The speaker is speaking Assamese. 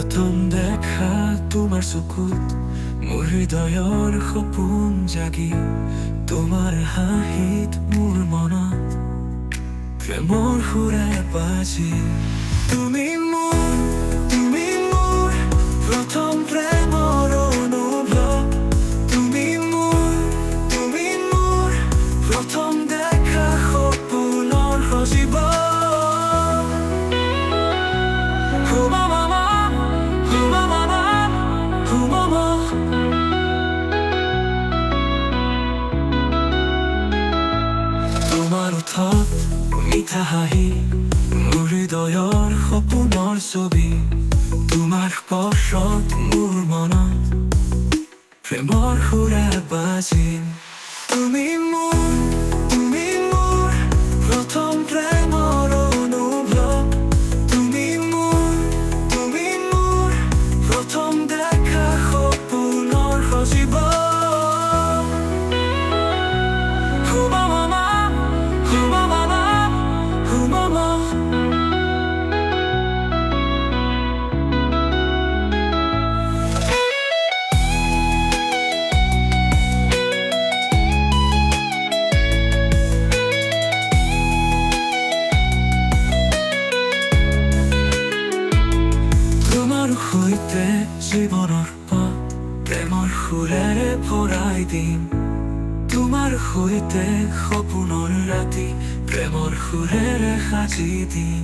প্ৰথম দেখা তোমাৰ চকুত মোৰ হৃদয়ৰ সপোন জাগি, তোমাৰ হাঁহিত মোৰ মনত প্ৰেমৰ সুৰে বাজি। তুমি মোৰ প্ৰথম প্ৰেমৰ অনুভৱ, তুমি মোৰ প্ৰথম দেখা সপোনৰ সজীৱ। তোমাৰ ওঠত মিঠা হাঁহি, মোৰ হৃদয়ৰ সপোনৰ ছবি, তোমাৰ স্পৰ্শত মোৰ মনত প্ৰেমৰ সুৰে বাজিল। তুমি মোৰ প্ৰথম প্ৰেমৰ অনুভৱ, তুমি মোৰ প্ৰথম দেখা সপোনৰ সজীৱ। তোমাৰ সৈতে জীৱনৰ পথ প্ৰেমৰ সুৰেৰে ভৰাই দিম, তোমাৰ সৈতে সপোনৰ ৰাতি প্ৰেমৰ সুৰেৰে সাজি দিম।